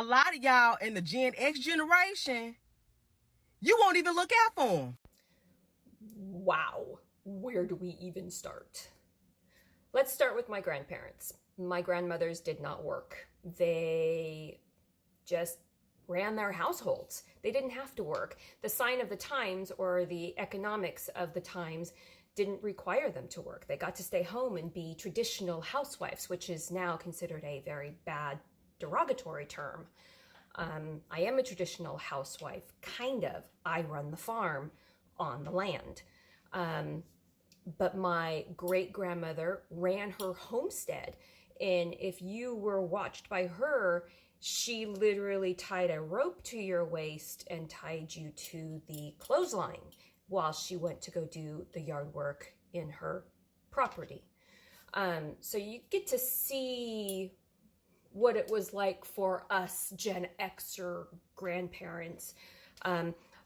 A lot of y'all in the Gen X generation, you won't even look out for them. Wow, where do we even start? Let's start with my grandparents. My grandmothers did not work. They just ran their households. They didn't have to work. The sign of the times or the economics of the times didn't require them to work. They got to stay home and be traditional housewives, which is now considered a very bad derogatory term. I am a traditional housewife, kind of. I run the farm on the land. But my great grandmother ran her homestead. And if you were watched by her, she literally tied a rope to your waist and tied you to the clothesline while she went to go do the yard work in her property. So you get to see what it was like for us Gen Xer grandparents.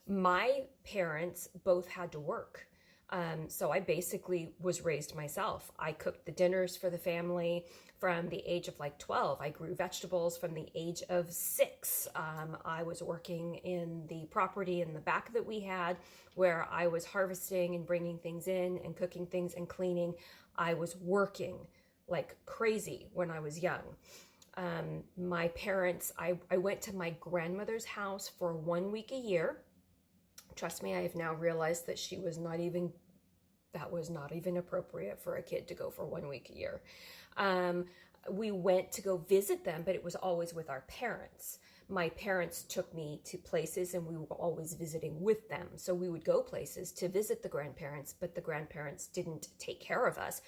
My parents both had to work. So I basically was raised myself. I cooked the dinners for the family from the age of like 12. I grew vegetables from the age of 6. I was working in the property in the back that we had where I was harvesting and bringing things in and cooking things and cleaning. I was working like crazy when I was young. My parents, I went to my grandmother's house for 1 week a year. Trust me, I have now realized that that was not even appropriate for a kid to go for 1 week a year. We went to go visit them, but it was always with our parents. My parents took me to places and we were always visiting with them. So we would go places to visit the grandparents, but the grandparents didn't take care of us.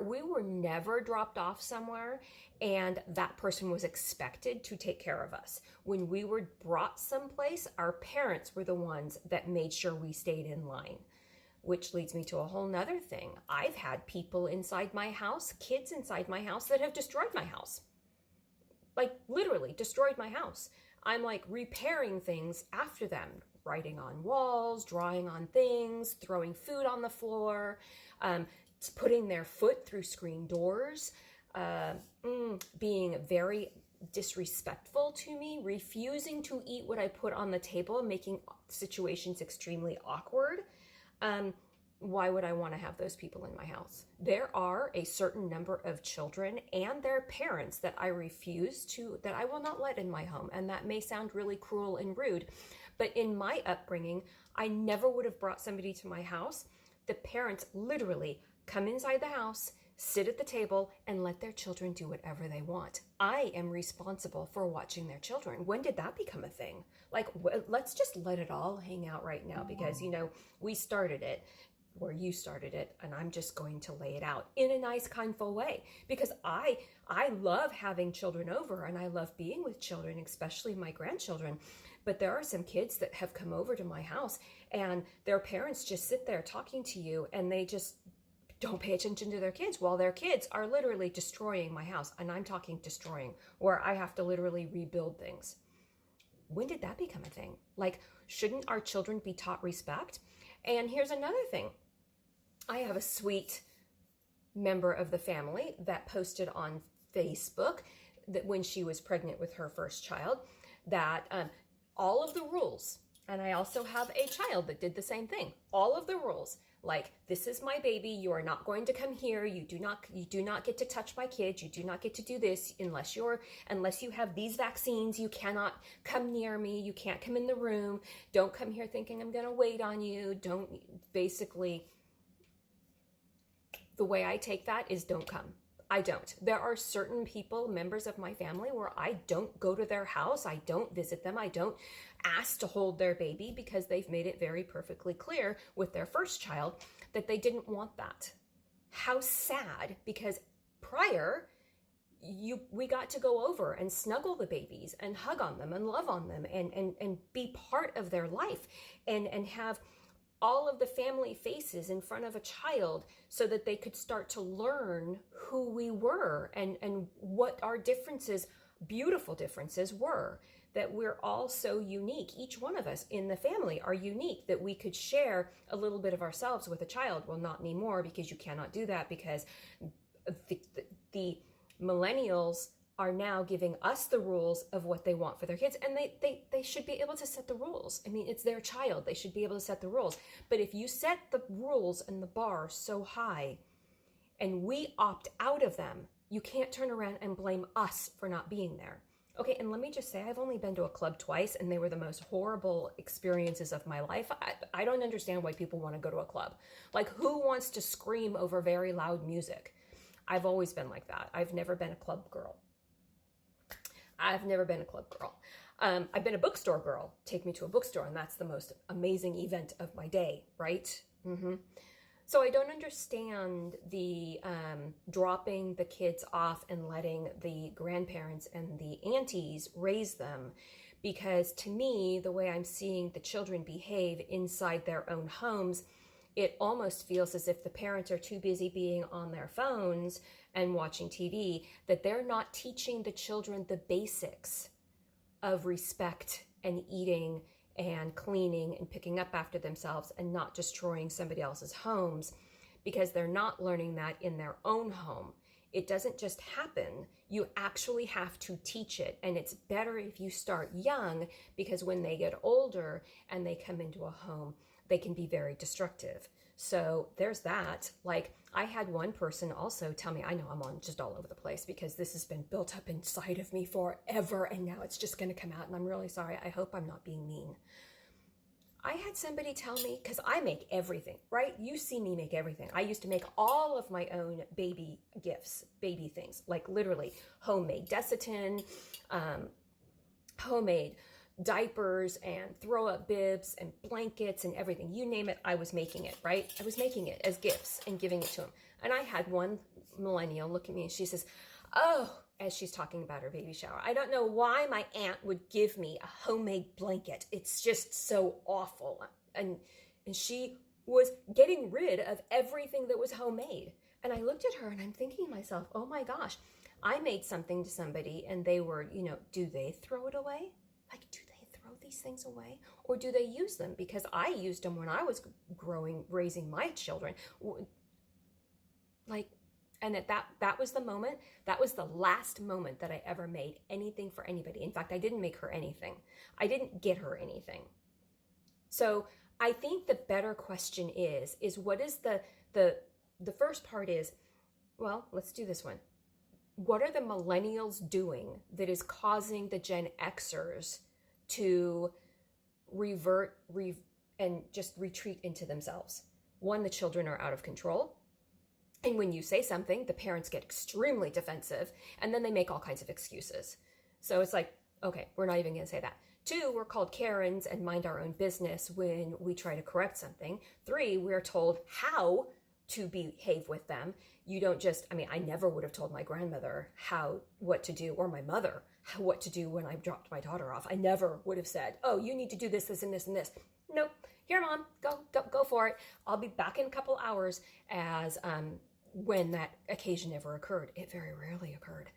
We were never dropped off somewhere and that person was expected to take care of us. When we were brought someplace, our parents were the ones that made sure we stayed in line. Which leads me to a whole nother thing. I've had people inside my house, kids inside my house that have destroyed my house. Like literally destroyed my house. I'm like repairing things after them, writing on walls, drawing on things, throwing food on the floor, putting their foot through screen doors, being very disrespectful to me, refusing to eat what I put on the table, making situations extremely awkward. Why would I want to have those people in my house? There are a certain number of children and their parents that I that I will not let in my home. And that may sound really cruel and rude, but in my upbringing, I never would have brought somebody to my house. The parents literally come inside the house, sit at the table, and let their children do whatever they want. I am responsible for watching their children. When did that become a thing? Like, let's just let it all hang out right now because, we started it where you started it, and I'm just going to lay it out in a nice, kindful way because I love having children over and I love being with children, especially my grandchildren. But there are some kids that have come over to my house and their parents just sit there talking to you and they just don't pay attention to their kids while their kids are literally destroying my house. And I'm talking destroying, where I have to literally rebuild things. When did that become a thing? Like, shouldn't our children be taught respect? And here's another thing. I have a sweet member of the family that posted on Facebook that when she was pregnant with her first child, that all of the rules, and I also have a child that did the same thing, all of the rules, like, this is my baby, you are not going to come here, you do not get to touch my kid, you do not get to do this unless you have these vaccines, you cannot come near me, you can't come in the room, don't come here thinking I'm going to wait on you, basically, the way I take that is don't come. I don't. There are certain people, members of my family, where I don't go to their house. I don't visit them. I don't ask to hold their baby because they've made it very perfectly clear with their first child that they didn't want that. How sad, because prior, we got to go over and snuggle the babies and hug on them and love on them and be part of their life and have all of the family faces in front of a child so that they could start to learn who we were and what our differences, beautiful differences, were. That we're all so unique. Each one of us in the family are unique, that we could share a little bit of ourselves with a child. Well, not anymore, because you cannot do that because the millennials are now giving us the rules of what they want for their kids. And they should be able to set the rules. I mean, it's their child. They should be able to set the rules. But if you set the rules and the bar so high and we opt out of them, you can't turn around and blame us for not being there. Okay, and let me just say, I've only been to a club twice, and they were the most horrible experiences of my life. I don't understand why people want to go to a club. Like, who wants to scream over very loud music? I've always been like that. I've never been a club girl. I've been a bookstore girl. Take me to a bookstore, and that's the most amazing event of my day, right? So I don't understand the dropping the kids off and letting the grandparents and the aunties raise them, because to me, the way I'm seeing the children behave inside their own homes, it almost feels as if the parents are too busy being on their phones and watching TV, that they're not teaching the children the basics of respect and eating and cleaning and picking up after themselves and not destroying somebody else's homes, because they're not learning that in their own home. It doesn't just happen. You actually have to teach it. And it's better if you start young, because when they get older and they come into a home, they can be very destructive. So there's that. Like, I had one person also tell me, I know I'm on just all over the place because this has been built up inside of me forever, and now it's just going to come out, and I'm really sorry. I hope I'm not being mean. I had somebody tell me, because I make everything, right? You see me make everything. I used to make all of my own baby gifts, baby things, like literally homemade Desitin, homemade diapers and throw up bibs and blankets and everything. You name it, I was making it, right? I was making it as gifts and giving it to them. And I had one millennial look at me and she says, oh, as she's talking about her baby shower, I don't know why my aunt would give me a homemade blanket. It's just so awful. And she was getting rid of everything that was homemade. And I looked at her and I'm thinking to myself, oh my gosh, I made something to somebody and they were, do they throw it away? Like, do they throw these things away? Or do they use them? Because I used them when I was raising my children. Like, and that was the moment, that was the last moment that I ever made anything for anybody. In fact, I didn't make her anything. I didn't get her anything. So I think the better question is what is the first part is, well, let's do this one. What are the millennials doing that is causing the Gen Xers to revert and just retreat into themselves? One, the children are out of control. And when you say something, the parents get extremely defensive and then they make all kinds of excuses. So it's like, okay, we're not even going to say that. 2, we're called Karens and mind our own business when we try to correct something. 3, we're told how to behave with them. You don't just, I never would have told my grandmother what to do, or my mother what to do when I dropped my daughter off. I never would have said, oh, you need to do this, this, and this, and this. Nope. Here, Mom, go for it. I'll be back in a couple hours, as when that occasion ever occurred. It very rarely occurred.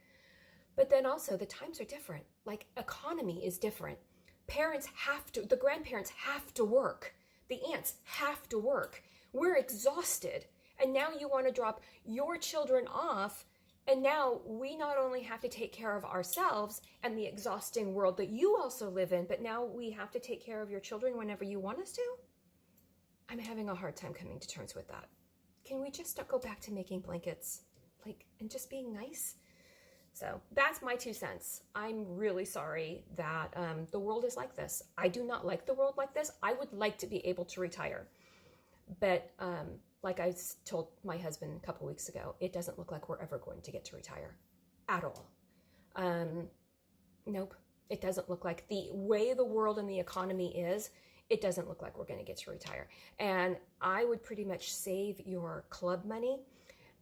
But then also the times are different. Like, economy is different. The grandparents have to work. The aunts have to work. We're exhausted. And now you want to drop your children off. And now we not only have to take care of ourselves and the exhausting world that you also live in, but now we have to take care of your children whenever you want us to. I'm having a hard time coming to terms with that. Can we just go back to making blankets, and just being nice? So that's my 2 cents. I'm really sorry that the world is like this. I do not like the world like this. I would like to be able to retire. But like I told my husband a couple weeks ago, it doesn't look like we're ever going to get to retire at all. Nope. It doesn't look like, the way the world and the economy is, it doesn't look like we're going to get to retire. And I would pretty much save your club money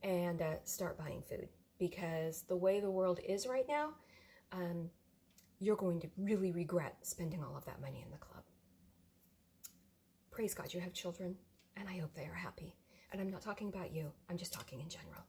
and start buying food, because the way the world is right now, you're going to really regret spending all of that money in the club. Praise God, you have children, and I hope they are happy. And I'm not talking about you. I'm just talking in general.